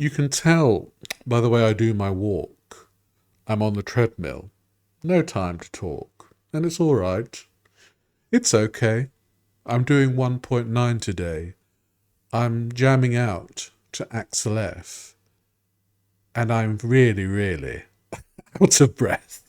You can tell by the way I do my walk. I'm on the treadmill. No time to talk. And it's all right. It's okay. I'm doing 1.9 today. I'm jamming out to Axel F. And I'm really, really out of breath.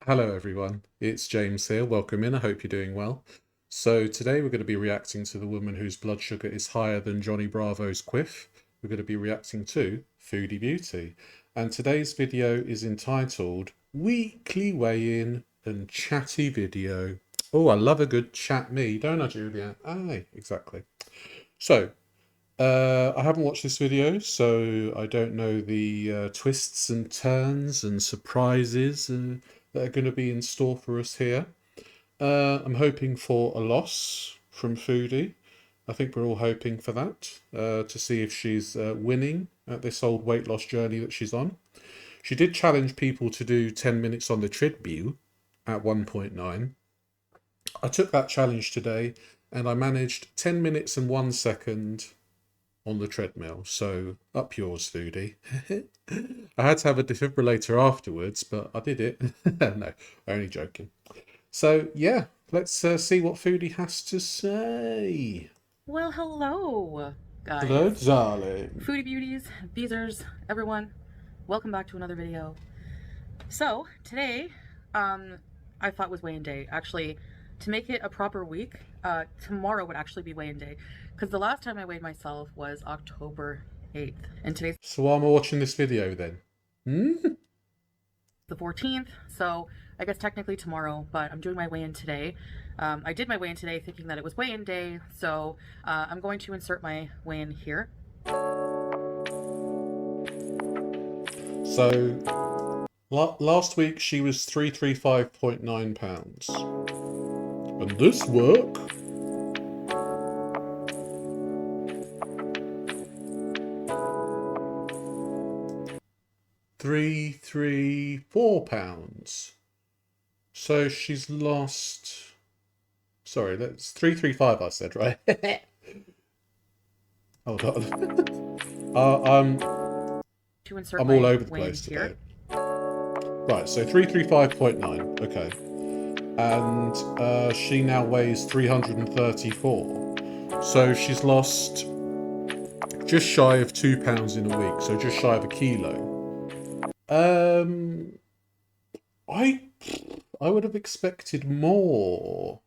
Hello, everyone. It's James here. Welcome in. I hope you're doing well. So, today we're going to be reacting to the woman whose blood sugar is higher than Johnny Bravo's quiff. We're going to be reacting to Foodie Beauty. And today's video is entitled Weekly Weigh-In and Chatty Video. Oh, I love a good chat me, don't I, Julia? Aye, exactly. So, I haven't watched this video, so I don't know the twists and turns and surprises that are going to be in store for us here. I'm hoping for a loss from Foodie. I think we're all hoping for that, to see if she's winning at this old weight loss journey that she's on. She did challenge people to do 10 minutes on the treadmill at 1.9. I took that challenge today and I managed 10 minutes and 1 second on the treadmill. So up yours, Foodie. I had to have a defibrillator afterwards, but I did it. No, only joking. So yeah, let's see what Foodie has to say. Well, hello, Hello, guys. darling. Foodie beauties, beezers, everyone. Welcome back to another video. So, today, I thought was weigh-in day. Actually, to make it a proper week, tomorrow would actually be weigh-in day. Because the last time I weighed myself was October 8th. And today's So why am I watching this video then? the 14th, so I guess technically tomorrow, but I'm doing my weigh-in today. I did my weigh-in today thinking that it was weigh-in day, so I'm going to insert my weigh-in here. So last week she was 335.9 pounds. And this work 334 pounds. So she's lost. Sorry, that's 335. I said, right? Hold on. To insert I'm all my over the weigh-in place here. today. Right, so 335.9. Okay, and she now weighs 334. So she's lost just shy of 2 pounds in a week. So just shy of a kilo. Um, I I would have expected more,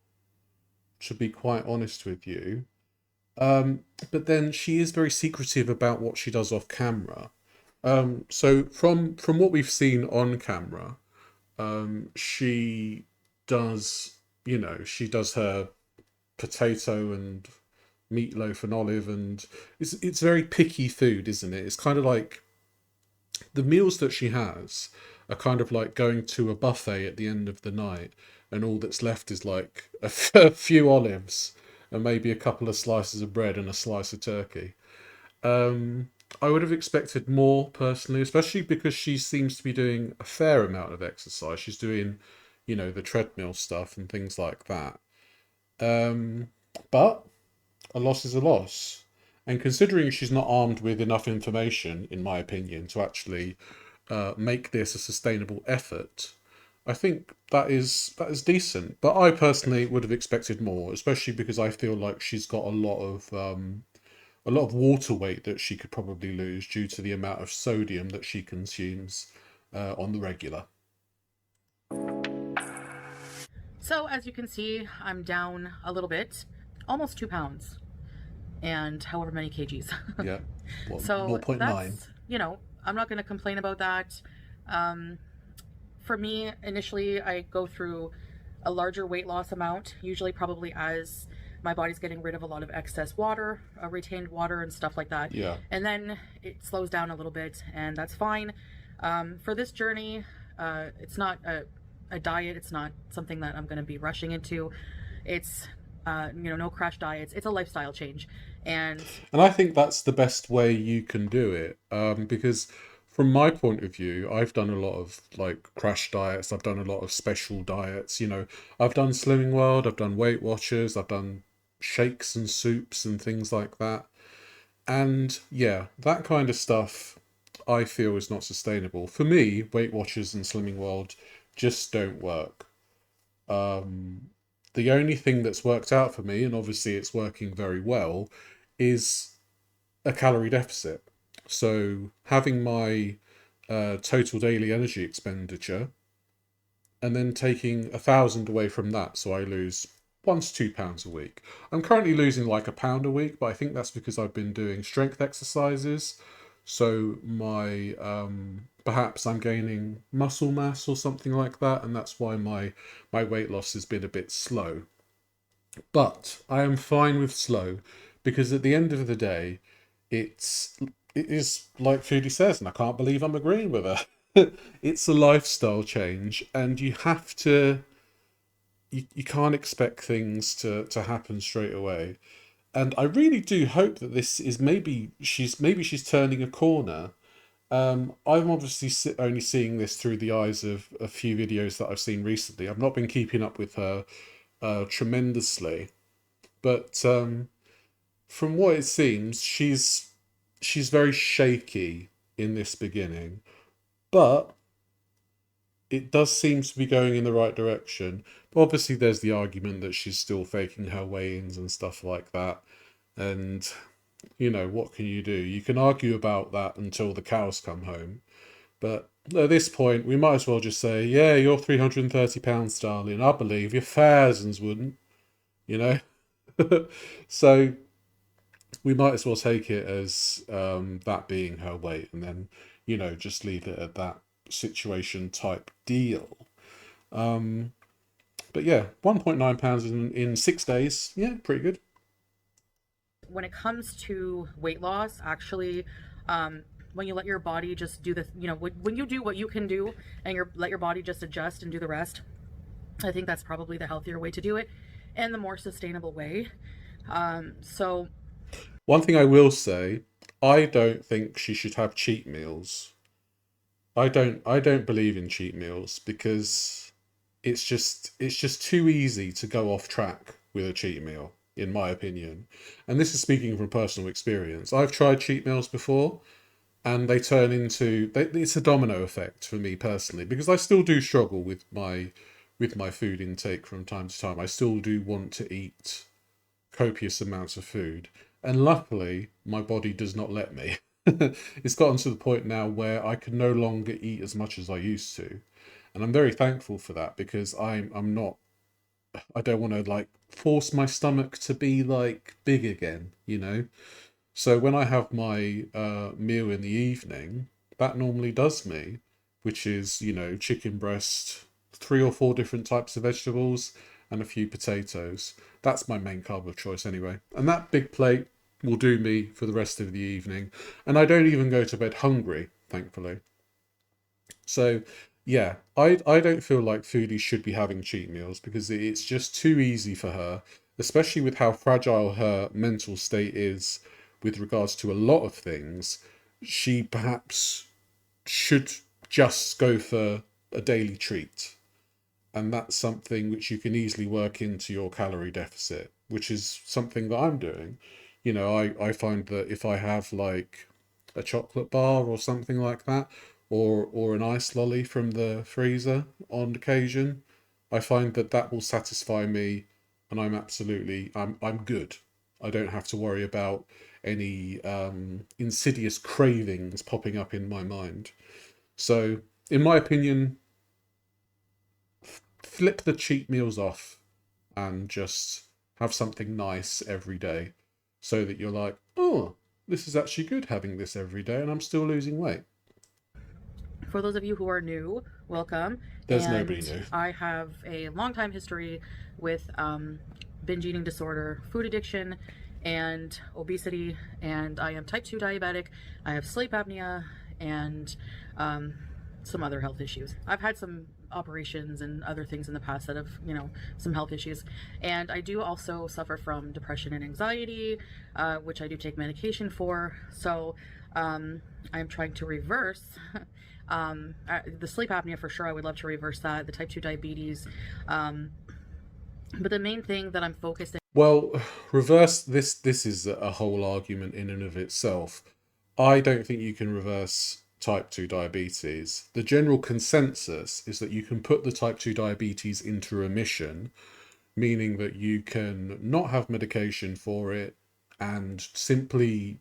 to be quite honest with you. Um, but then she is very secretive about what she does off camera. So from what we've seen on camera, she does, she does her potato and meatloaf and olive, and it's very picky food, isn't it? It's kind of like the meals that she has are kind of like going to a buffet at the end of the night, and all that's left is like a few olives and maybe a couple of slices of bread and a slice of turkey. Um, I would have expected more personally, especially because she seems to be doing a fair amount of exercise. She's doing, the treadmill stuff and things like that. Um, but a loss is a loss. And considering she's not armed with enough information, in my opinion, to actually make this a sustainable effort, I think that is decent. But I personally would have expected more, especially because I feel like she's got a lot of water weight that she could probably lose due to the amount of sodium that she consumes on the regular. So as you can see, I'm down a little bit, almost 2 pounds, and however many kgs. Yeah, what, So 0.9? that's, I'm not going to complain about that. Um, for me, initially, I go through a larger weight loss amount, usually probably as my body's getting rid of a lot of excess water, retained water and stuff like that. Yeah. And then it slows down a little bit, and that's fine. For this journey, it's not a diet. It's not something that I'm going to be rushing into. It's, no crash diets. It's a lifestyle change. And And I think that's the best way you can do it, because from my point of view, I've done a lot of like crash diets. I've done a lot of special diets. I've done Slimming World. I've done Weight Watchers. I've done shakes and soups and things like that. And yeah, that kind of stuff I feel is not sustainable. For me, Weight Watchers and Slimming World just don't work. The only thing that's worked out for me, and obviously it's working very well, is a calorie deficit. So having my total daily energy expenditure and then taking 1,000 away from that, so I lose 1 to 2 pounds a week. I'm currently losing like a pound a week, but I think that's because I've been doing strength exercises. So my perhaps I'm gaining muscle mass or something like that, and that's why my weight loss has been a bit slow. But I am fine with slow because at the end of the day, it's it is like Foodie says, and I can't believe I'm agreeing with her. It's a lifestyle change, and you can't expect things to happen straight away. And I really do hope that this is maybe she's turning a corner. I'm obviously only seeing this through the eyes of a few videos that I've seen recently. I've not been keeping up with her tremendously, but from what it seems, she's very shaky in this beginning, but it does seem to be going in the right direction. But obviously, there's the argument that she's still faking her weigh-ins and stuff like that. And what can you do? You can argue about that until the cows come home. But at this point, we might as well just say, yeah, you're 330 pounds, darling. I believe your thousands wouldn't, you know? So we might as well take it as that being her weight and then, just leave it at that situation type deal. Um, but yeah, 1.9 pounds in 6 days. Yeah, pretty good. When it comes to weight loss, actually, when you let your body just do the, when you do what you can do and let your body just adjust and do the rest, I think that's probably the healthier way to do it and the more sustainable way. So One thing I will say, I don't think she should have cheat meals. I don't believe in cheat meals because it's just too easy to go off track with a cheat meal, in my opinion. And this is speaking from personal experience. I've tried cheat meals before, and they turn into it's a domino effect for me personally because I still do struggle with my food intake from time to time. I still do want to eat copious amounts of food, and luckily my body does not let me. It's gotten to the point now where I can no longer eat as much as I used to, and I'm very thankful for that because I'm not I don't want to like force my stomach to be like big again. So when I have my meal in the evening, that normally does me, which is, chicken breast, 3 or 4 different types of vegetables, and a few potatoes. That's my main carb of choice anyway. And that big plate will do me for the rest of the evening. And I don't even go to bed hungry, thankfully. So yeah, I don't feel like foodies should be having cheat meals because it's just too easy for her, especially with how fragile her mental state is with regards to a lot of things. She perhaps should just go for a daily treat. And that's something which you can easily work into your calorie deficit, which is something that I'm doing. I find that if I have like a chocolate bar or something like that, or an ice lolly from the freezer on occasion, I find that that will satisfy me, and I'm good. I don't have to worry about any insidious cravings popping up in my mind. So, in my opinion, flip the cheat meals off and just have something nice every day so that you're like, oh, this is actually good having this every day and I'm still losing weight. for those of you who are new, welcome. There's nobody And new. I have a long time history with binge eating disorder, food addiction, and obesity. And I am type 2 diabetic. I have sleep apnea and some other health issues. I've had some operations and other things in the past that have, some health issues. And I do also suffer from depression and anxiety, which I do take medication for. So I'm trying to reverse the sleep apnea for sure. I would love to reverse that, the type 2 diabetes. But the main thing that I'm focusing. Well, reverse this. This is a whole argument in and of itself. I don't think you can reverse type 2 diabetes. The general consensus is that you can put the type 2 diabetes into remission, meaning that you can not have medication for it and simply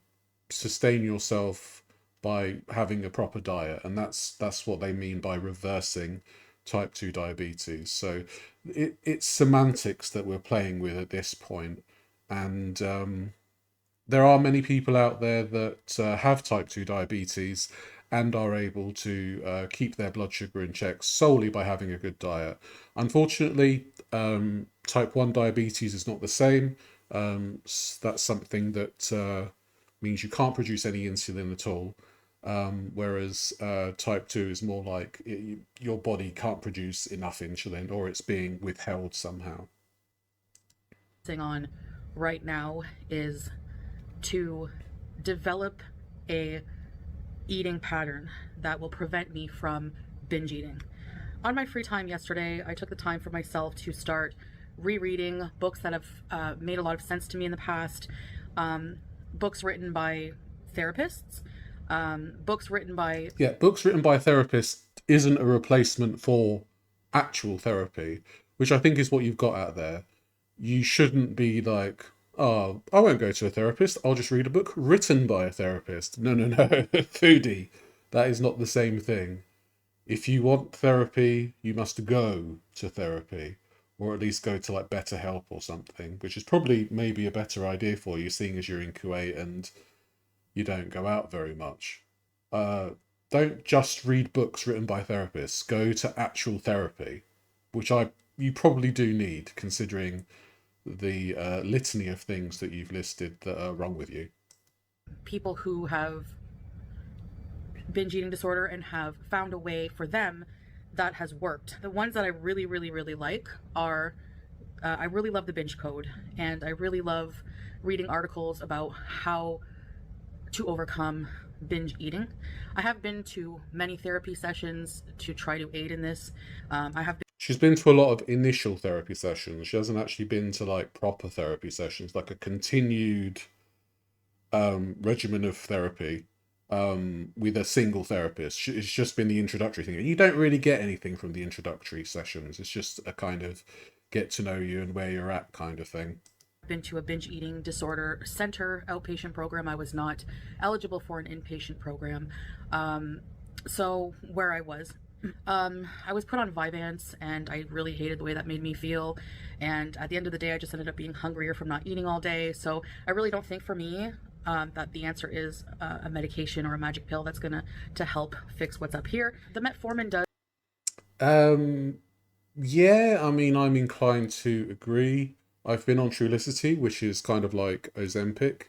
sustain yourself by having a proper diet, and that's what they mean by reversing type 2 diabetes. So it's semantics that we're playing with at this point, and there are many people out there that have type 2 diabetes and are able to keep their blood sugar in check solely by having a good diet. Unfortunately, type 1 diabetes is not the same. That's something that means you can't produce any insulin at all. Whereas type 2 is more like your body can't produce enough insulin, or it's being withheld somehow. On right now is to develop a eating pattern that will prevent me from binge eating. On my free time yesterday, I took the time for myself to start rereading books that have made a lot of sense to me in the past, books written by therapists, books written by... Yeah, books written by therapists isn't a replacement for actual therapy, which I think is what you've got out there. You shouldn't be like, oh, I won't go to a therapist. I'll just read a book written by a therapist. No, no, no. Foodie. That is not the same thing. If you want therapy, you must go to therapy, or at least go to like BetterHelp or something, which is probably maybe a better idea for you, seeing as you're in Kuwait and you don't go out very much. Don't just read books written by therapists. Go to actual therapy, which you probably do need, considering the litany of things that you've listed that are wrong with you. People who have binge eating disorder and have found a way for them that has worked. The ones that I really, really, really like are, I really love the Binge Code, and I really love reading articles about how to overcome binge eating. I have been to many therapy sessions to try to aid in this. She's been to a lot of initial therapy sessions. She hasn't actually been to like proper therapy sessions, like a continued regimen of therapy with a single therapist. It's just been the introductory thing. You don't really get anything from the introductory sessions. It's just a kind of get to know you and where you're at kind of thing. Been to a binge eating disorder center outpatient program. I was not eligible for an inpatient program. So where I was put on Vyvanse, and I really hated the way that made me feel. And at the end of the day, I just ended up being hungrier from not eating all day. So I really don't think for me that the answer is a medication or a magic pill that's gonna to help fix what's up here. The metformin does. Yeah, I mean, I'm inclined to agree. I've been on Trulicity, which is kind of like Ozempic.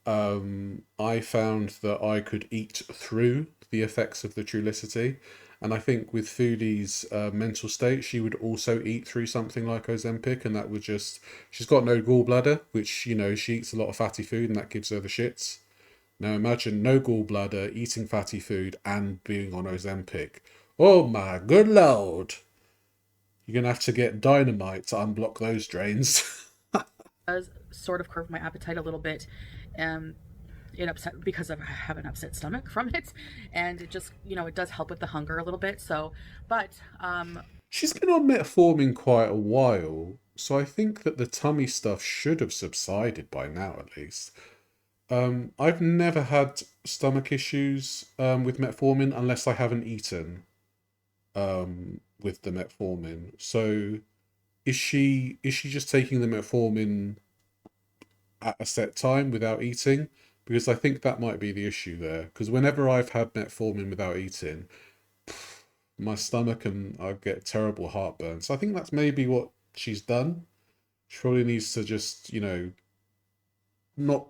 I found that I could eat through the effects of the Trulicity, and I think with Foodie's mental state, she would also eat through something like Ozempic, and that would just... She's got no gallbladder, which, you know, she eats a lot of fatty food, and that gives her the shits. Now imagine no gallbladder, eating fatty food, and being on Ozempic. Oh my good lord! You're going to have to get dynamite to unblock those drains. Does sort of curb my appetite a little bit. It upset because I have an upset stomach from it, and it just, you know, it does help with the hunger a little bit. So, but She's been on metformin quite a while, so I think that the tummy stuff should have subsided by now at least. I've never had stomach issues with metformin unless I haven't eaten with the metformin. So is she just taking the metformin at a set time without eating? Because I think that might be the issue there. Because whenever I've had metformin without eating, my stomach and I get terrible heartburn. So I think that's maybe what she's done. She probably needs to just, not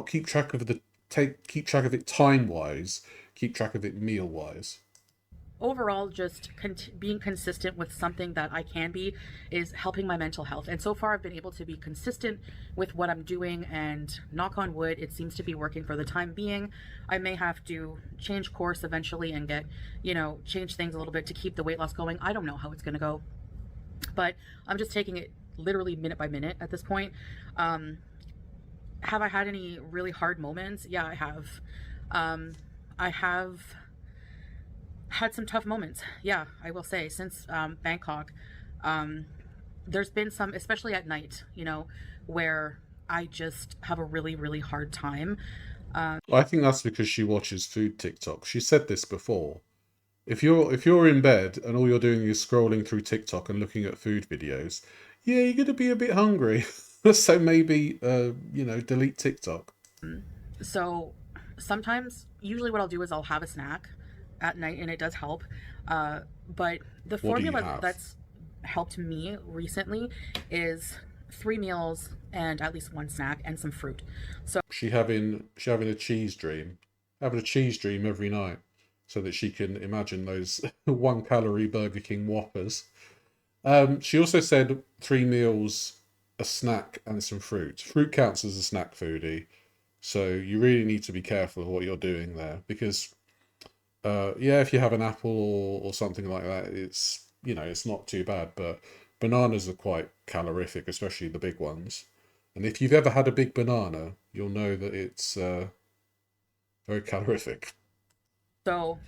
keep track of keep track of it time wise, keep track of it meal wise. overall, just being consistent with something that I can be is helping my mental health. And so far, I've been able to be consistent with what I'm doing, and knock on wood, it seems to be working for the time being. I may have to change course eventually and get, change things a little bit to keep the weight loss going. I don't know how it's going to go, but I'm just taking it literally minute by minute at this point. Have I had any really hard moments? Yeah, I have. I have had some tough moments. Yeah, I will say, since Bangkok, there's been some, especially at night, where I just have a really, really hard time. I think that's because she watches food TikTok. She said this before. If you're in bed and all you're doing is scrolling through TikTok and looking at food videos, yeah, you're gonna be a bit hungry. So maybe delete TikTok. So sometimes, usually what I'll do is I'll have a snack at night, and it does help. But the What do you formula have? that's helped me recently is 3 meals and at least one snack and some fruit. So She having a cheese dream, having a cheese dream every night, so that she can imagine those 1 calorie Burger King Whoppers. She also said 3 meals, a snack, and some fruit. Fruit counts as a snack, foodie. So you really need to be careful of what you're doing there, because yeah, if you have an apple or something like that, it's not too bad. But bananas are quite calorific, especially the big ones. And if you've ever had a big banana, you'll know that it's very calorific. So,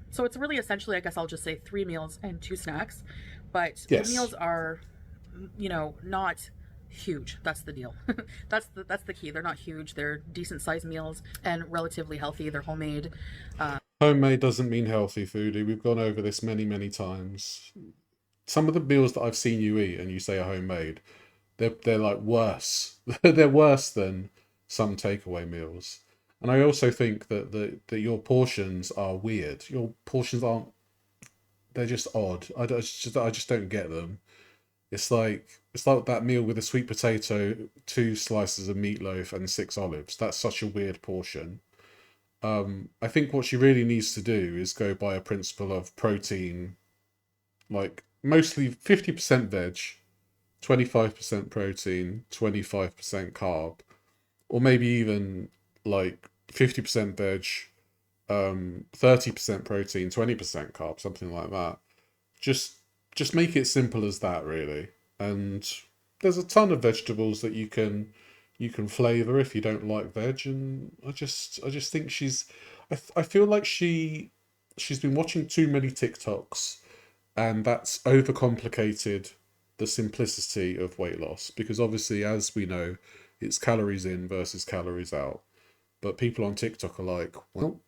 so it's really essentially, I guess I'll just say 3 meals and two snacks, but the Yes. meals are, not huge. That's the deal. That's the key. They're not huge. They're decent sized meals and relatively healthy. They're homemade. Homemade doesn't mean healthy, foodie. We've gone over this many, many times. Some of the meals that I've seen you eat and you say are homemade, they're like worse. They're worse than some takeaway meals. And I also think that your portions are weird. Your portions aren't. They're just odd. I just don't get them. It's like that meal with a sweet potato, 2 slices of meatloaf, and 6 olives. That's such a weird portion. I think what she really needs to do is go by a principle of protein, like mostly 50% veg, 25% protein, 25% carb, or maybe even like 50% veg, 30% protein, 20% carb, something like that. Just just make it simple as that, really. And there's a ton of vegetables that you can flavor if you don't like veg. And I just think I feel like she's been watching too many TikToks, and that's overcomplicated the simplicity of weight loss, because obviously, as we know, it's calories in versus calories out. But people on TikTok are like, well,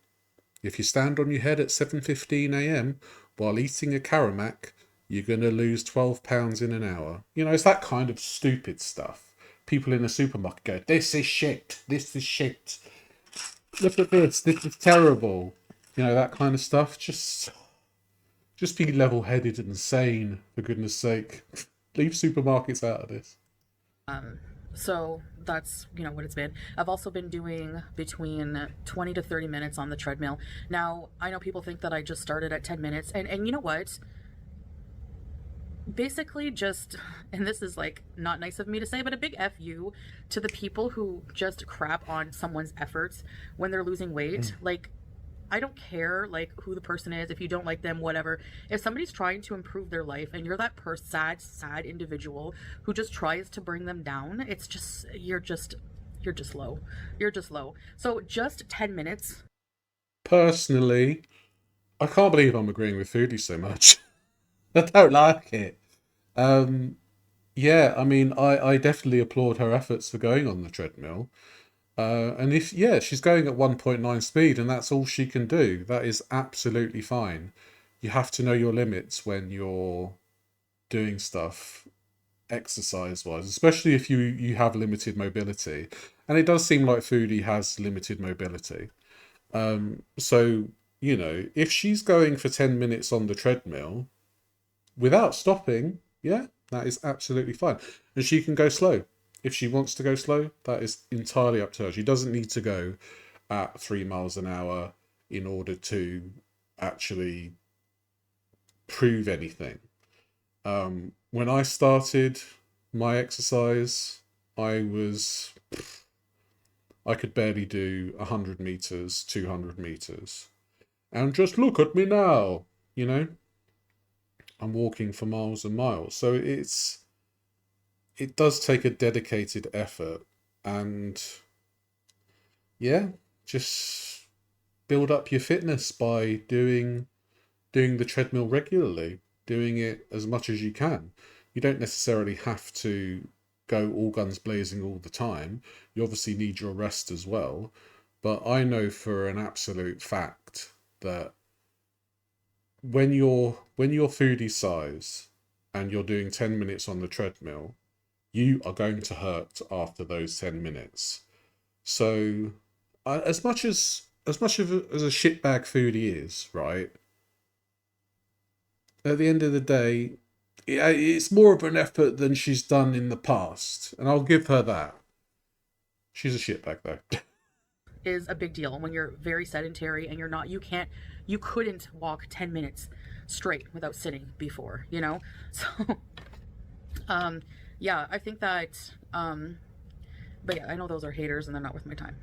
if you stand on your head at 7:15 a.m. while eating a Karamak, you're going to lose 12 pounds in an hour. It's that kind of stupid stuff. People in a supermarket go, this is shit, this is shit. Look at this is terrible. That kind of stuff. Just be level-headed and sane, for goodness sake. Leave supermarkets out of this. So that's, what it's been. I've also been doing between 20 to 30 minutes on the treadmill. Now, I know people think that I just started at 10 minutes, and you know what? Basically, just, and this is like not nice of me to say, but a big F you to the people who just crap on someone's efforts when they're losing weight. Like, I don't care like who the person is, if you don't like them, whatever. If somebody's trying to improve their life and you're that sad individual who just tries to bring them down, it's just you're just low. You're just low. So just 10 minutes. Personally, I can't believe I'm agreeing with Foodie so much. I don't like it. Um, yeah, I mean, I definitely applaud her efforts for going on the treadmill. And if, yeah, she's going at 1.9 speed and that's all she can do, that is absolutely fine. You have to know your limits when you're doing stuff exercise wise, especially if you have limited mobility. And it does seem like Foodie has limited mobility. So, if she's going for 10 minutes on the treadmill without stopping, yeah, that is absolutely fine. And she can go slow. If she wants to go slow, that is entirely up to her. She doesn't need to go at 3 miles an hour in order to actually prove anything. When I started my exercise, I could barely do 100 meters, 200 meters. And just look at me now, you know? I'm walking for miles and miles. So it does take a dedicated effort, and yeah, just build up your fitness by doing the treadmill regularly, doing it as much as you can. You don't necessarily have to go all guns blazing all the time. You obviously need your rest as well. But I know for an absolute fact that when you're foodie size and you're doing 10 minutes on the treadmill, you are going to hurt after those 10 minutes. So as a shitbag foodie is, right? At the end of the day, it's more of an effort than she's done in the past, and I'll give her that. She's a shitbag though. Is a big deal when you're very sedentary and you couldn't walk 10 minutes straight without sitting before, you know? So, yeah, I think that, but yeah, I know those are haters and they're not worth my time.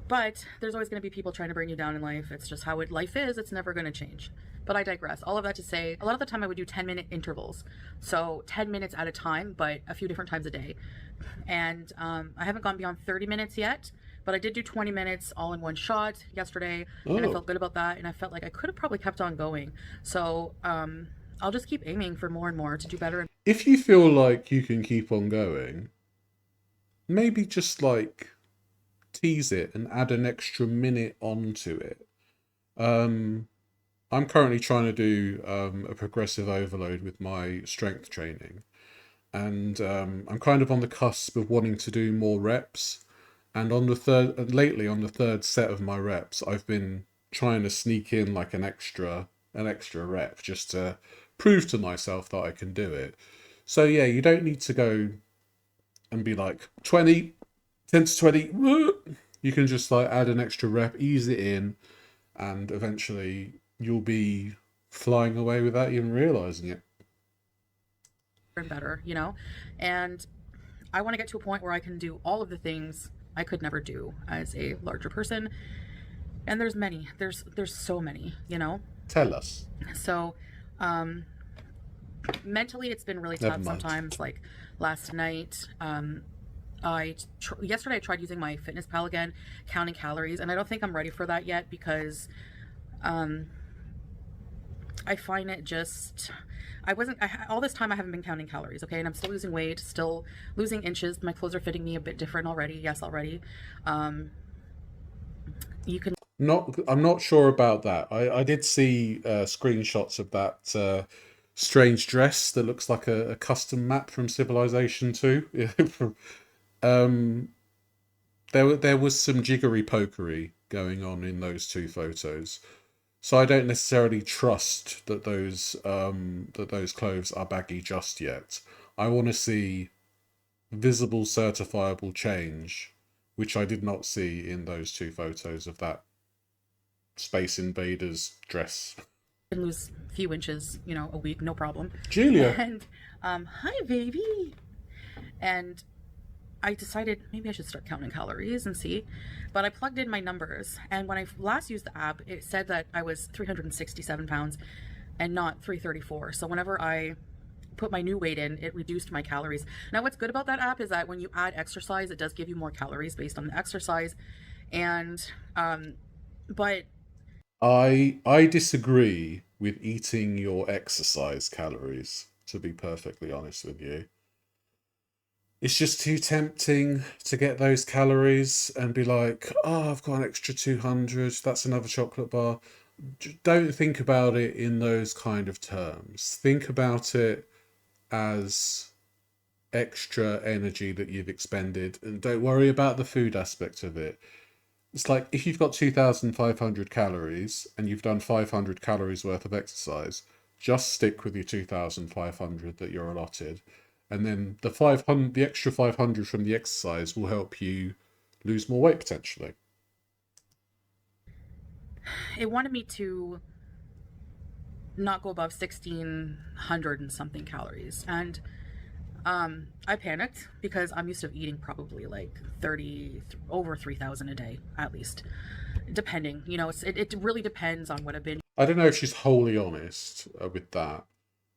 But there's always going to be people trying to bring you down in life. It's just how life is. It's never going to change. But I digress. All of that to say, a lot of the time I would do 10-minute intervals. So 10 minutes at a time, but a few different times a day. And I haven't gone beyond 30 minutes yet, but I did do 20 minutes all in one shot yesterday. And I Oh, felt good about that. And I felt like I could have probably kept on going. So I'll just keep aiming for more and more to do better. if you feel like you can keep on going, maybe just like tease it and add an extra minute onto it. Um, I'm currently trying to do a progressive overload with my strength training, and I'm kind of on the cusp of wanting to do more reps. And lately on the third set of my reps, I've been trying to sneak in like an extra rep just to prove to myself that I can do it. So yeah, you don't need to go and be like 20, 10 to 20. You can just like add an extra rep, ease it in, and eventually you'll be flying away without even realizing it. And better, you know? And I want to get to a point where I can do all of the things I could never do as a larger person. And there's many. There's so many, you know? Tell us. So, mentally it's been really Never tough mind. sometimes. Like last night, yesterday I tried using my fitness pal again, counting calories, and I don't think I'm ready for that yet because um I find it just all this time I haven't been counting calories, okay? And I'm still losing weight, still losing inches. My clothes are fitting me a bit different already. Yes, already. Um, you can I'm not sure about that. I did see screenshots of that strange dress that looks like a custom map from Civilization 2. um, there was some jiggery pokery going on in those two photos. So I don't necessarily trust that those clothes are baggy just yet. I want to see visible, certifiable change, which I did not see in those two photos of that Space Invaders dress. lose a few inches, you know, a week, no problem. Julia. And hi, baby. And I decided maybe I should start counting calories and see. But I plugged in my numbers, and when I last used the app, it said that I was 367 pounds and not 334. So whenever I put my new weight in, it reduced my calories. Now, what's good about that app is that when you add exercise, it does give you more calories based on the exercise. And, but I disagree with eating your exercise calories, to be perfectly honest with you. It's just too tempting to get those calories and be like, oh, I've got an extra 200, that's another chocolate bar. Don't think about it in those kind of terms. Think about it as extra energy that you've expended, and don't worry about the food aspect of it. It's like if you've got 2,500 calories and you've done 500 calories worth of exercise, just stick with your 2,500 that you're allotted. And then the extra 500 from the exercise will help you lose more weight potentially. it wanted me to not go above 1,600 and something calories. And I panicked because I'm used to eating probably like 30, over 3,000 a day at least, depending. It really depends on what a binge. I don't know if she's wholly honest with that.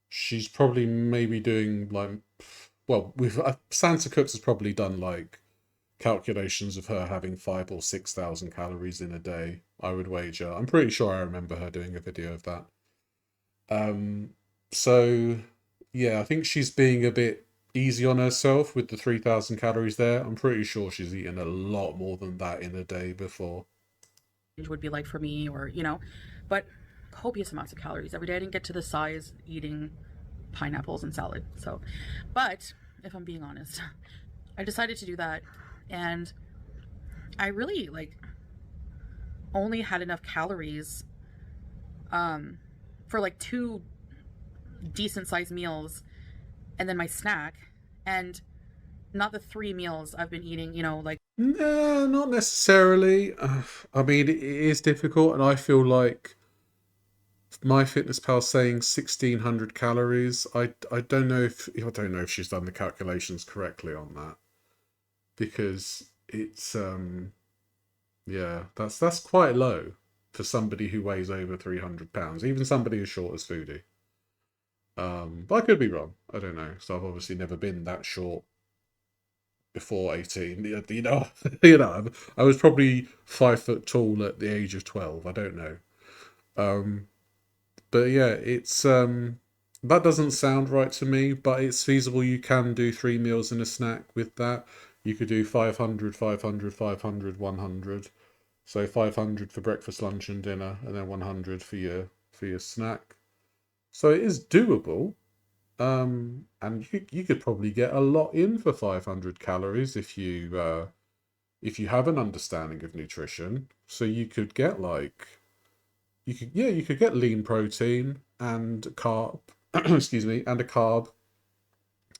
She's probably maybe doing like, well, with Santa Cooks has probably done like calculations of her having 5 or 6 thousand calories in a day. I would wager. I'm pretty sure I remember her doing a video of that. Um, so yeah, I think she's being a bit easy on herself with the 3,000 calories there. I'm pretty sure she's eaten a lot more than that in a day before. Would be like for me, but copious amounts of calories every day. I didn't get to the size eating pineapples and salad. So, but if I'm being honest, I decided to do that, and I really only had enough calories for like 2 decent sized meals and then my snack, and not the 3 meals I've been eating, No, not necessarily. I mean, it is difficult, and I feel like MyFitnessPal saying 1,600 calories. I don't know if she's done the calculations correctly on that, because it's yeah, that's quite low for somebody who weighs over 300 pounds, even somebody as short as Foodie. But I could be wrong. I don't know. So I've obviously never been that short before 18. You know, I was probably 5 foot tall at the age of 12. I don't know. But yeah, it's that doesn't sound right to me, but it's feasible. You can do 3 meals and a snack with that. You could do 500, 500, 500, 100. So 500 for breakfast, lunch, and dinner, and then 100 for your snack. So it is doable. And you could probably get a lot in for 500 calories if you have an understanding of nutrition. So you could get you could get lean protein and carb, excuse me, and a carb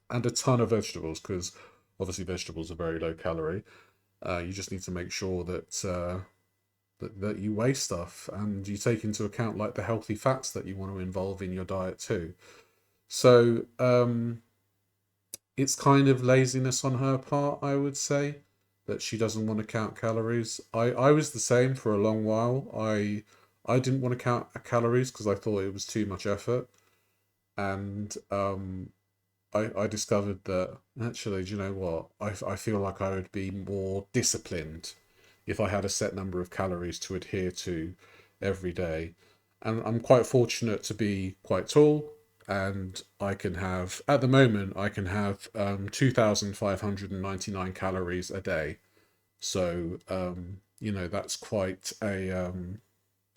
and a ton of vegetables, because obviously vegetables are very low calorie. You just need to make sure that you weigh stuff and you take into account like the healthy fats that you want to involve in your diet too. So it's kind of laziness on her part, I would say, that she doesn't want to count calories. I was the same for a long while. I didn't want to count calories because I thought it was too much effort. And I discovered that actually, do you know what? I feel like I would be more disciplined if I had a set number of calories to adhere to every day. And I'm quite fortunate to be quite tall, and I can have, at the moment, I can have 2,599 calories a day. So,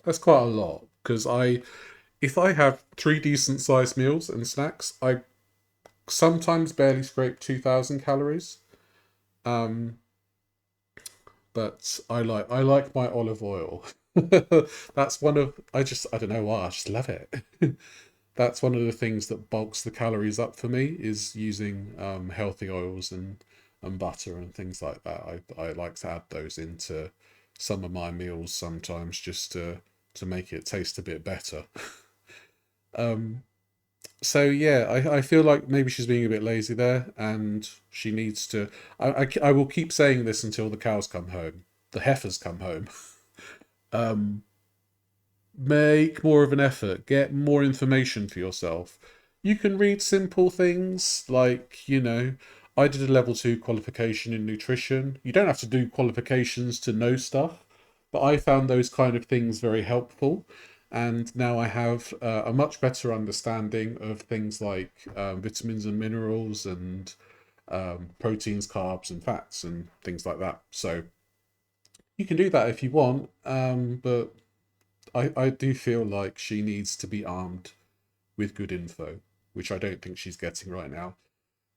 that's quite a lot, because if I have 3 decent sized meals and snacks, I sometimes barely scrape 2,000 calories. Um, but I like my olive oil. That's one of I don't know why, I just love it. That's one of the things that bulks the calories up for me, is using healthy oils and butter and things like that. I like to add those into some of my meals sometimes, just to make it taste a bit better. So yeah, I feel like maybe she's being a bit lazy there, and she needs to. I will keep saying this until the cows come home, the heifers come home. Make more of an effort, get more information for yourself. You can read simple things like, I did a level 2 qualification in nutrition. You don't have to do qualifications to know stuff, but I found those kind of things very helpful. And now I have a much better understanding of things like vitamins and minerals, and proteins, carbs, and fats, and things like that. So you can do that if you want, but I do feel like she needs to be armed with good info, which I don't think she's getting right now.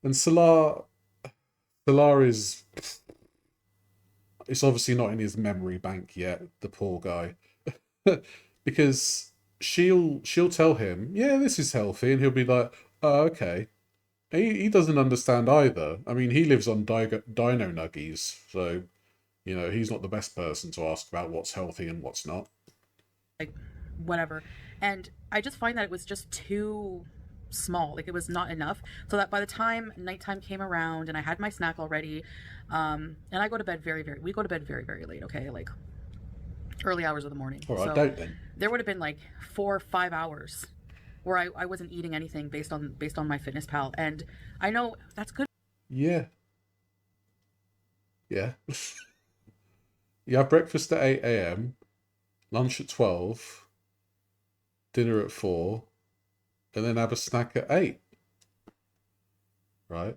And Salar is, it's obviously not in his memory bank yet, the poor guy. Because she'll tell him, yeah, this is healthy, and he'll be like, oh, okay. He doesn't understand either. I mean, he lives on dino nuggies, so he's not the best person to ask about what's healthy and what's not. whatever. And I just find that it was just too small. Like it was not enough. So that by the time nighttime came around and I had my snack already, and I go to bed we go to bed very, very late, okay? Like early hours of the morning. All right, So don't then. there would have been like 4 or 5 hours where I wasn't eating anything based on my fitness pal. And I know that's good. Yeah, yeah. You have breakfast at 8 a.m., lunch at 12, dinner at 4, and then have a snack at 8, right?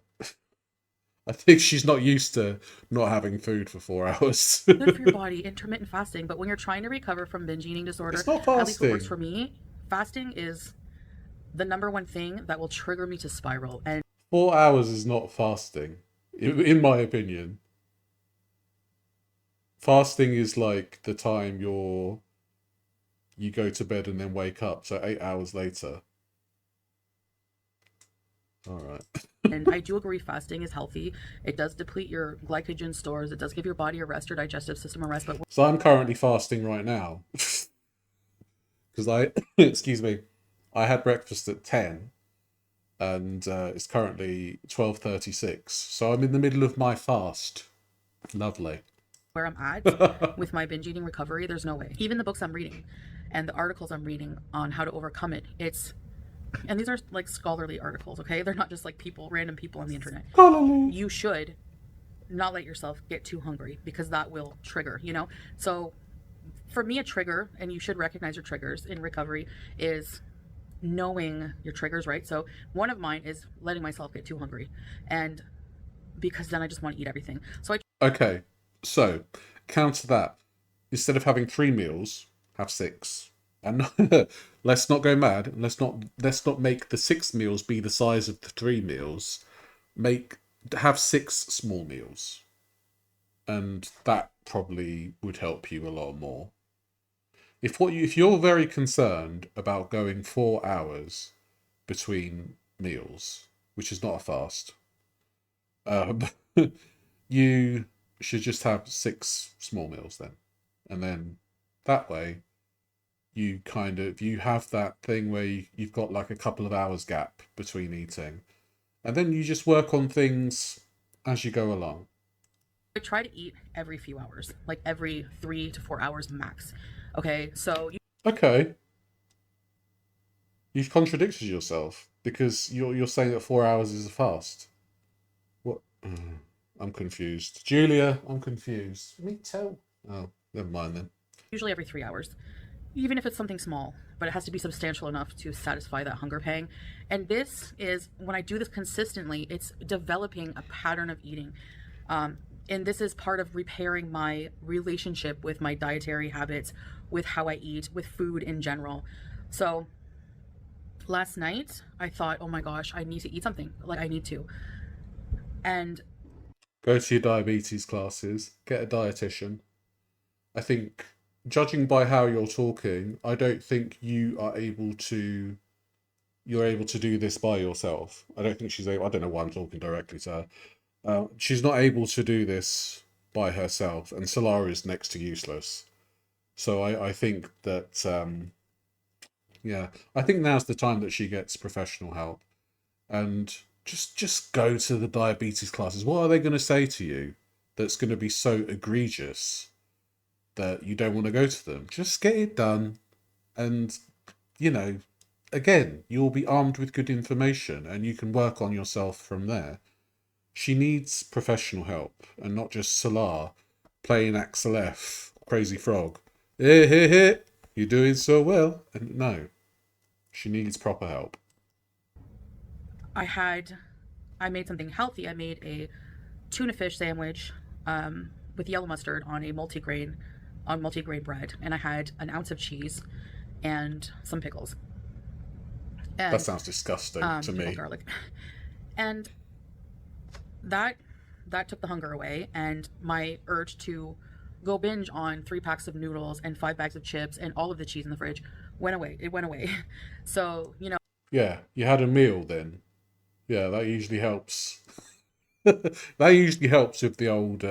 I think she's not used to not having food for 4 hours. Good for your body, intermittent fasting. But when you're trying to recover from binge eating disorder, It's not at least what works fasting. for me, fasting is the number one thing that will trigger me to spiral. And 4 hours is not fasting, in my opinion. Fasting is like the time you go to bed and then wake up, so 8 hours later. All right. and I do agree fasting is healthy. It does deplete your glycogen stores. It does give your body a rest, your digestive system a rest. But So I'm currently fasting right now because excuse me, I had breakfast at 10 and it's currently 12:36. So I'm in the middle of my fast. Lovely. where I'm at with my binge eating recovery, there's no way. Even the books I'm reading and the articles I'm reading on how to overcome it, and these are like scholarly articles, okay? They're not just like random people on the internet. Calorie. You should not let yourself get too hungry because that will trigger, you know? So for me, a trigger, and you should recognize your triggers in recovery, is knowing your triggers, right? So one of mine is letting myself get too hungry, and because then I just want to eat everything. So Okay, so counter that. Instead of having 3 meals, have 6. And let's not go mad. Let's not make the 6 meals be the size of the 3 meals. Have 6 small meals, and that probably would help you a lot more. If you're very concerned about going 4 hours between meals, which is not a fast, um, you should just have 6 small meals then, and then that way you have that thing where you've got like a couple of hours gap between eating, and then you just work on things as you go along. I try to eat every few hours, like every 3 to 4 hours max. Okay, so Okay, you've contradicted yourself because you're saying that 4 hours is a fast. What? I'm confused. Julia, I'm confused. Me too. Oh, never mind then. usually every 3 hours, even if it's something small, but it has to be substantial enough to satisfy that hunger pang. And this is when I do this consistently, it's developing a pattern of eating. And this is part of repairing my relationship with my dietary habits, with how I eat, with food in general. So last night I thought, oh my gosh, I need to eat something. Like I need to. And Go to your diabetes classes, get a dietitian. I think, judging by how you're talking, I don't think you're able to do this by yourself. I don't think she's able. I don't know why I'm talking directly to her. She's not able to do this by herself, and Solara is next to useless. So I think that yeah, I think now's the time that she gets professional help, and just go to the diabetes classes. What are they going to say to you that's going to be so egregious that you don't want to go to them? Just get it done, and you know, again, you'll be armed with good information, and you can work on yourself from there. She needs professional help, and not just Salar playing Axel F, Crazy Frog. Hey, hey, hey, you're doing so well. And no, she needs proper help. I made something healthy. I made a tuna fish sandwich with yellow mustard on multigrain bread, and I had an ounce of cheese and some pickles That and sounds disgusting to pickled me. garlic, and that that took the hunger away, and my urge to go binge on 3 packs of noodles and 5 bags of chips and all of the cheese in the fridge went away. It went away. So Yeah, you had a meal then. Yeah, that usually helps. That usually helps with the old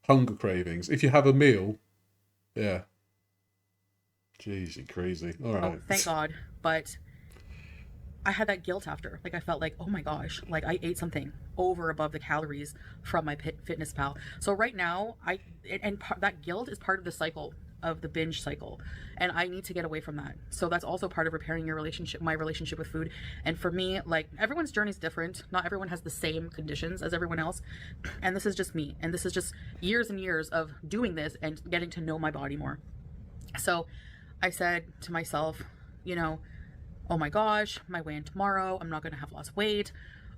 hunger cravings. If you have a meal, yeah. Jeez, you crazy. All Oh, thank right. God. But I had that guilt after. Like I felt like, oh my gosh, like I ate something over above the calories from my fitness pal. So right now, that guilt is part of the cycle of the binge cycle, and I need to get away from that. So that's also part of repairing your relationship, my relationship with food. And for me, like everyone's journey is different. Not everyone has the same conditions as everyone else, and this is just me. And this is just years and years of doing this and getting to know my body more. So I said to myself, you know, oh my gosh, my weigh in tomorrow, I'm not going to have lost weight.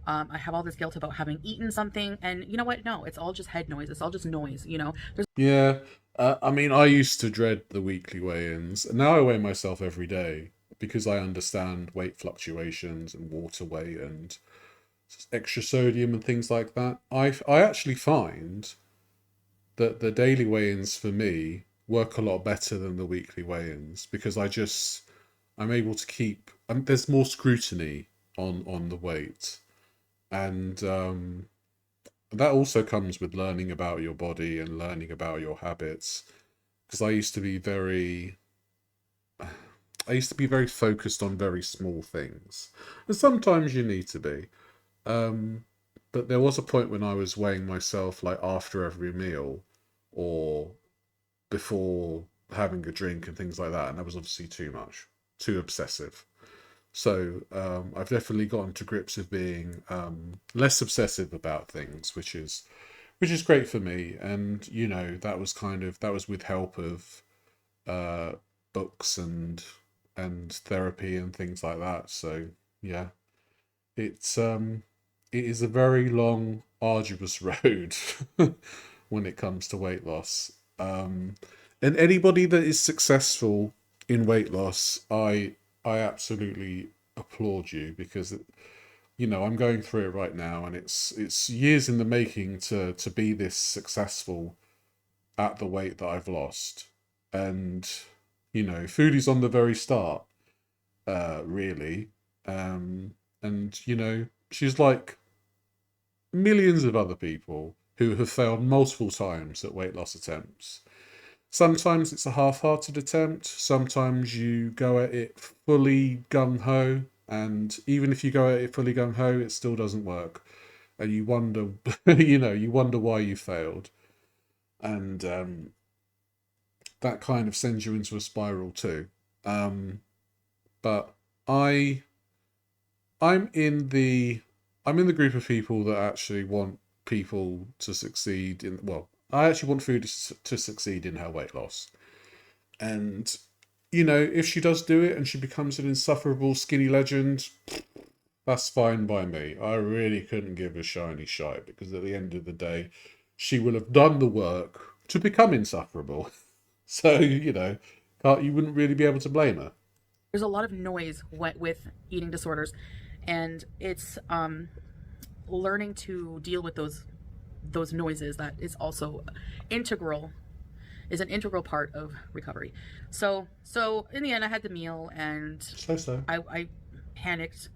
I have all this guilt about having eaten something. And you know what? No, it's all just head noise. It's all just noise. There's Yeah. I mean, I used to dread the weekly weigh-ins, and now I weigh myself every day because I understand weight fluctuations and water weight and extra sodium and things like that. I actually find that the daily weigh-ins for me work a lot better than the weekly weigh-ins because I'm able to keep there's more scrutiny on the weight, and that also comes with learning about your body and learning about your habits. Because I used to be very focused on very small things, and sometimes you need to be. Um, but there was a point when I was weighing myself like after every meal, or before having a drink and things like that, and that was obviously too much, too obsessive. So I've definitely gotten to grips with being less obsessive about things, which is great for me. And that was with help of uh, books and therapy and things like that. So yeah, it is a very long, arduous road when it comes to weight loss. And anybody that is successful in weight loss, I absolutely applaud you because I'm going through it right now, and it's years in the making to be this successful at the weight that I've lost. And Foodie's on the very start, really. And she's like millions of other people who have failed multiple times at weight loss attempts. Sometimes it's a half-hearted attempt. Sometimes you go at it fully gung-ho, and even if you go at it fully gung-ho, it still doesn't work. And you wonder, you wonder why you failed. And that kind of sends you into a spiral too. Um, but I I'm in the I'm in the group of people that actually want people to succeed in I actually want food to succeed in her weight loss. And if she does do it and she becomes an insufferable skinny legend, that's fine by me. I really couldn't give a shiny shite because at the end of the day, she will have done the work to become insufferable. So, you wouldn't really be able to blame her. a lot of noise with eating disorders, and it's learning to deal with those noises that is also integral is an integral part of recovery. So in the end, I had the meal, and So. I panicked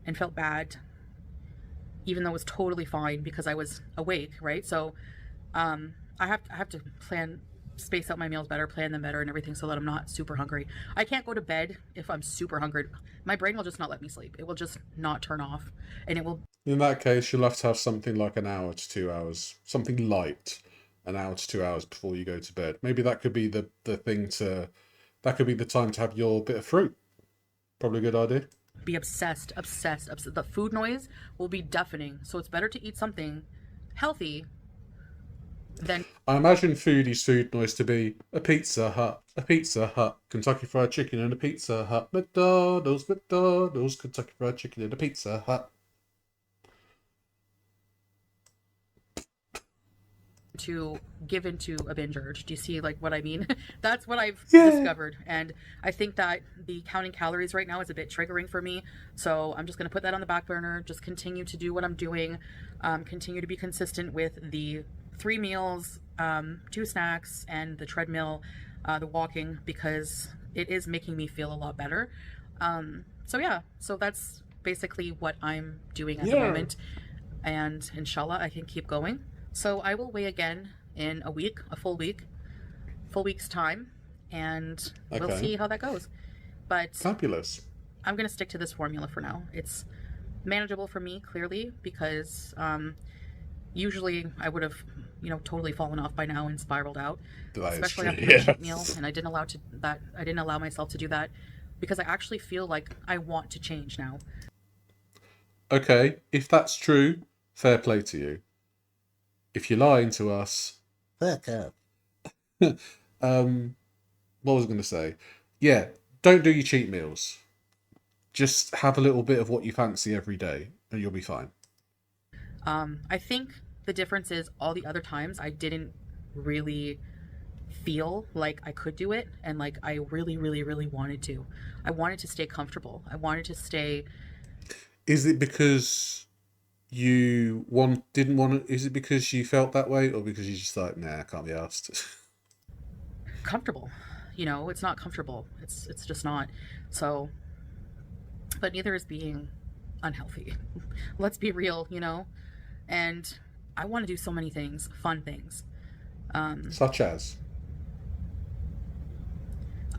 and felt bad, even though it was totally fine because I was awake, right? So I have to space out my meals better, plan them better, and everything so that I'm not super hungry. I can't go to bed if I'm super hungry. My brain will just not let me sleep. It will just not turn off, and it will In that case, you'll have to have something like an hour to 2 hours, something light, an hour to 2 hours before you go to bed. Maybe that could be that could be the time to have your bit of fruit. Probably a good idea. be obsessed. The food noise will be deafening. So it's better to eat something healthy than I imagine foodie's food noise to be a Pizza Hut, Kentucky Fried Chicken and a Pizza Hut, McDonald's, Kentucky Fried Chicken and a Pizza Hut. to give into a binge urge. Do you see like what I mean? That's what I've Yeah. discovered. And I think that the counting calories right now is a bit triggering for me. So I'm just going to put that on the back burner, just continue to do what I'm doing, continue to be consistent with the 3 meals, 2 snacks, and the treadmill, the walking, because it is making me feel a lot better. So yeah, so that's basically what I'm doing at the Yeah. moment. And inshallah, I can keep going. So I will weigh again in a week, a full week's time. and we'll Okay. see how that goes. But Fabulous. I'm going to stick to this formula for now. It's manageable for me, clearly, because usually I would have, totally fallen off by now and spiraled out, That is especially true. after my Yeah. cheat meal. And I didn't allow myself to do that because I actually feel like I want to change now. Okay. If that's true, fair play to you. If you're lying to us, fuck up. What was I going to say? Yeah. Don't do your cheat meals. Just have a little bit of what you fancy every day, and you'll be fine. I think the difference is all the other times I didn't really feel like I could do it, and like I really, really, really wanted to. I wanted to stay comfortable. I wanted to stay Is it because you didn't want to? Is it because you felt that way, or because you just like, nah, I can't be asked? comfortable. It's not comfortable. It's just not. So, but neither is being unhealthy. Let's be real. And I want to do so many things, fun things. Such as.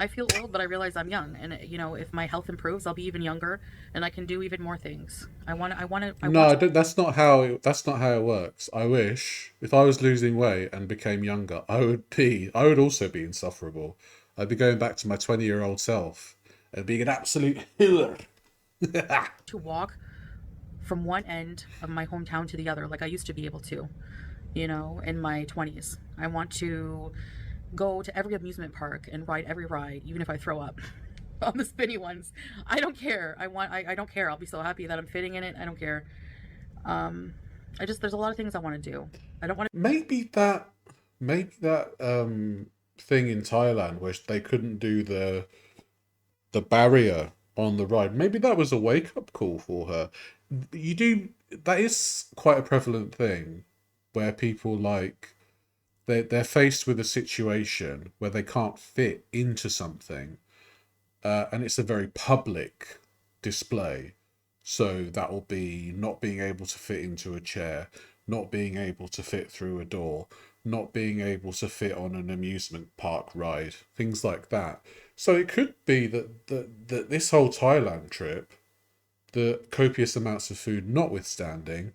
I feel old, but I realize I'm young, and if my health improves, I'll be even younger, and I can do even more things. I No, want I to. don't. That's not how it works. I wish if I was losing weight and became younger, I would also be insufferable. I'd be going back to my 20-year-old self and being an absolute killer. To walk from one end of my hometown to the other like I used to be able to, in my 20s. I want to go to every amusement park and ride every ride, even if I throw up on the spinny ones. I don't care. I don't care. I'll be so happy that I'm fitting in it. I don't care. There's a lot of things I want to do. I don't want Maybe that thing in Thailand where they couldn't do the barrier on the ride. Maybe that was a wake up call for her. You do that is quite a prevalent thing where people like they're faced with a situation where they can't fit into something, and it's a very public display. So that will be not being able to fit into a chair, not being able to fit through a door, not being able to fit on an amusement park ride, things like that. So it could be that this whole Thailand trip, the copious amounts of food notwithstanding,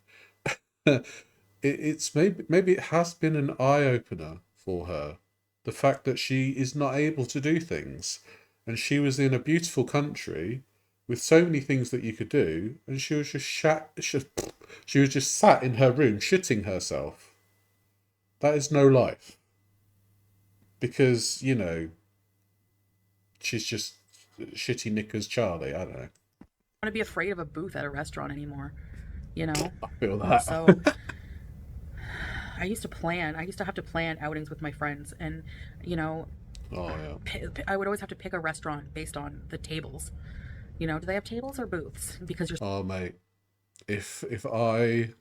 it's maybe it has been an eye opener for her. The fact that she is not able to do things, and she was in a beautiful country with so many things that you could do, and she was just she was just sat in her room shitting herself. That is no life, because she's just shitty knickers Charlie. I don't know. to be afraid of a booth at a restaurant anymore, you know? I feel that. So I used to have to plan outings with my friends, and, Oh yeah. I would always have to pick a restaurant based on the tables. Do they have tables or booths? Because you're Oh mate, if I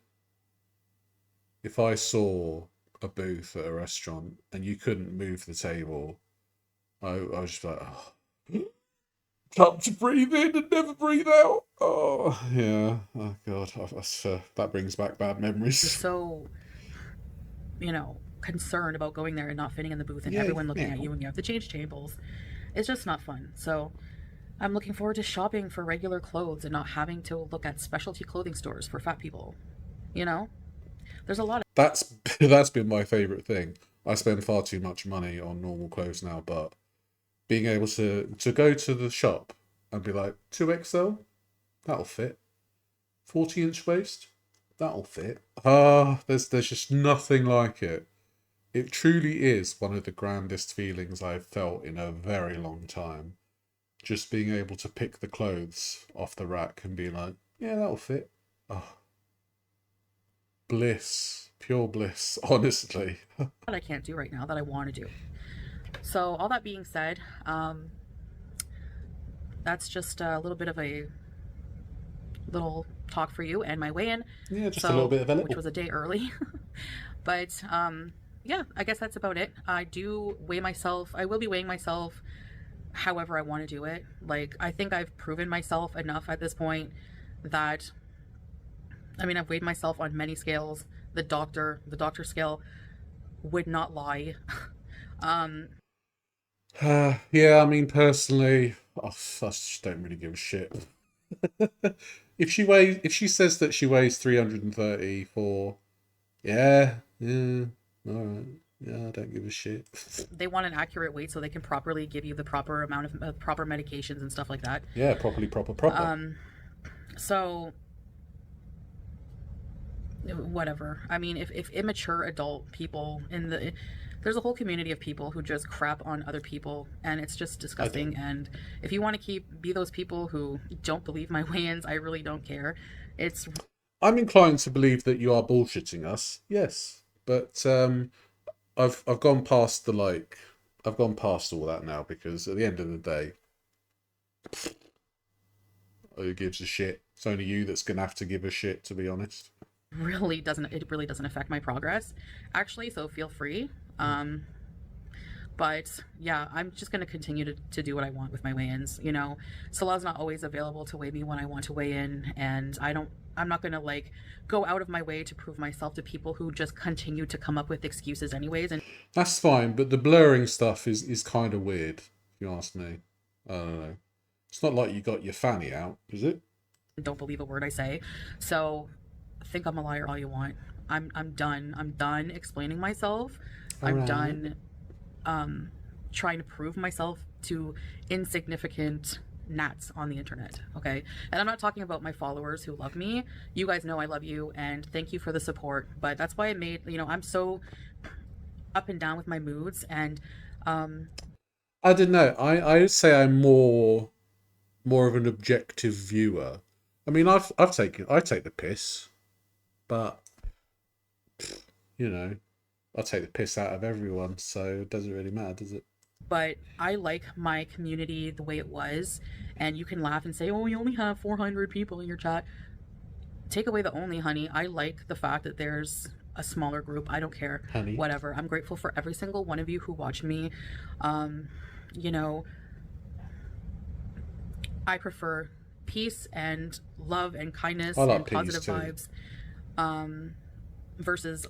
saw a booth at a restaurant and you couldn't move the table, I was just like, oh, time to breathe in and never breathe out. Oh yeah. Oh god, that brings back bad memories. so, concerned about going there and not fitting in the booth and Yeah, everyone looking yeah. at you and you have to change tables. It's just not fun. So I'm looking forward to shopping for regular clothes and not having to look at specialty clothing stores for fat people. You know, there's a lot of That's that's been my favorite thing. I spend far too much money on normal clothes now, but being able to go to the shop and be like 2XL, that'll fit. 40-inch waist, that'll fit. There's just nothing like it. It truly is one of the grandest feelings I've felt in a very long time. Just being able to pick the clothes off the rack and be like, yeah, that'll fit. Oh, bliss, pure bliss, honestly. I can't do right now that I want to do. So all that being said, that's just a little bit of a little talk for you and my weigh-in. Yeah, just a little So, bit of a which little. was a day early, but yeah, I guess that's about it. I do weigh myself. I will be weighing myself however I want to do it. Like, I think I've proven myself enough at this point that, I've weighed myself on many scales. The doctor scale would not lie. um Yeah, I mean, personally, I just don't really give a shit. If she says that she weighs 334, yeah, all right, yeah, I don't give a shit. They want an accurate weight so they can properly give you the proper amount of proper medications and stuff like that. Yeah, properly, proper. So whatever. I mean, if immature adult people in the there's a whole community of people who just crap on other people, and it's just I disgusting. don't. And if you want to be those people who don't believe my weigh-ins, I really don't care. It's I'm inclined to believe that you are bullshitting us. Yes, but I've gone past the like. I've gone past all that now because at the end of the day, who gives a shit? It's only you that's gonna have to give a shit, to be honest. it really doesn't affect my progress, actually. So feel free. But yeah, I'm just going to continue to do what I want with my weigh-ins. You know, Salah's not always available to weigh me when I want to weigh in, and I'm not going to like go out of my way to prove myself to people who just continue to come up with excuses anyways and That's fine, but the blurring stuff is kind of weird, if you ask me. I don't know. It's not like you got your fanny out, is it? don't believe a word I say. So think I'm a liar all you want. I'm done. I'm done explaining myself. All I'm right. done trying to prove myself to insignificant gnats on the internet. Okay. And I'm not talking about my followers who love me. You guys know I love you and thank you for the support. But that's why I made, you know, I'm so up and down with my moods. And I don't know. I would say I'm more of an objective viewer. I mean, I take the piss, but you know, I take the piss out of everyone, so it doesn't really matter, does it? but I like my community the way it was. And you can laugh and say, oh, you only have 400 people in your chat. Take away the only, honey. I like the fact that there's a smaller group. I don't care. Honey. Whatever. I'm grateful for every single one of you who watch me. Um, you know, I prefer peace and love and I kindness like and peas positive too. vibes versus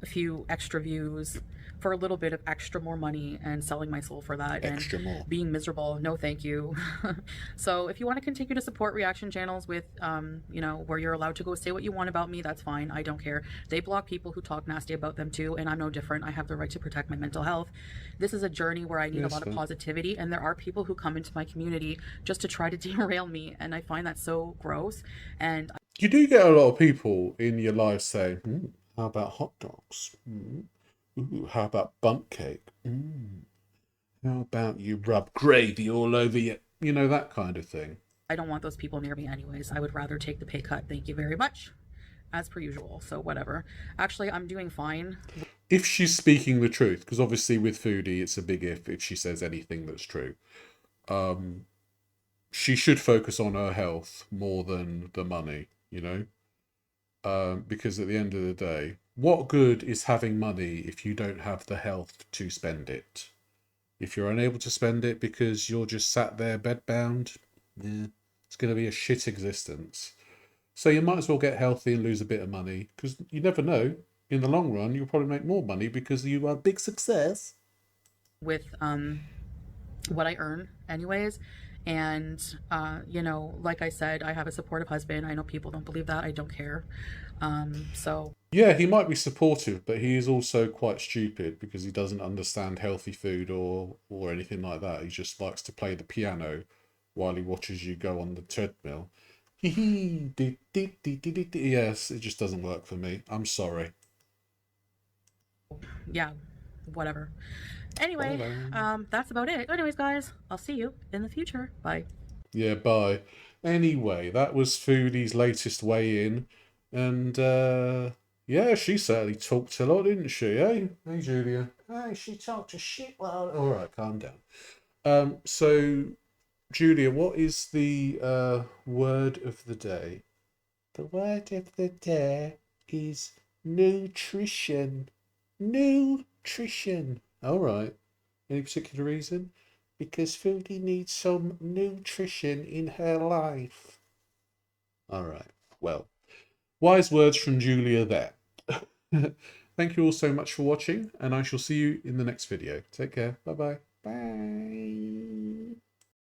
a few extra views for a little bit of extra more money and selling my soul for that and Extra more. being miserable. No, thank you. So if you want to continue to support reaction channels with, you know, where you're allowed to go say what you want about me, that's fine. I don't care. They block people who talk nasty about them too, and I'm no different. I have the right to protect my mental health. This is a journey where I need a Yes, lot of fine. positivity, and there are people who come into my community just to try to derail me, and I find that so gross. And You do get a lot of people in your life saying, how about hot dogs? Ooh, how about bundt cake? How about you rub gravy all over you? You know, that kind of thing. I don't want those people near me anyways. I would rather take the pay cut. Thank you very much. As per usual. So whatever. Actually, I'm doing fine. If she's speaking the truth, because obviously with Foodie, it's a big if she says anything that's true. She should focus on her health more than the money, you know? Because at the end of the day, what good is having money if you don't have the health to spend it? If you're unable to spend it because you're just sat there bedbound, yeah, it's going to be a shit existence. So you might as well get healthy and lose a bit of money because you never know. In the long run, you'll probably make more money because you are a big success. With what I earn anyways. And you know, like I said, I have a supportive husband. I know people don't believe that. I don't care. So Yeah, he might be supportive, but he is also quite stupid because he doesn't understand healthy food or anything like that. He just likes to play the piano while he watches you go on the treadmill. Hee hee, yes, it just doesn't work for me. I'm sorry. yeah, whatever. Anyway, Whatever. that's about it. Anyways, guys, I'll see you in the future. Bye. Yeah, bye. Anyway, that was Foodie's latest weigh in. And yeah, she certainly talked a lot, didn't she? Hey, hey, Julia. Hey, she talked a shit load. All right, calm down. So Julia, what is the word of the day? The word of the day is nutrition. Nutrition. All right. Any particular reason? Because Foodie needs some nutrition in her life. All right. Well, wise words from Julia there. Thank you all so much for watching, and I shall see you in the next video. Take care. Bye bye. Bye.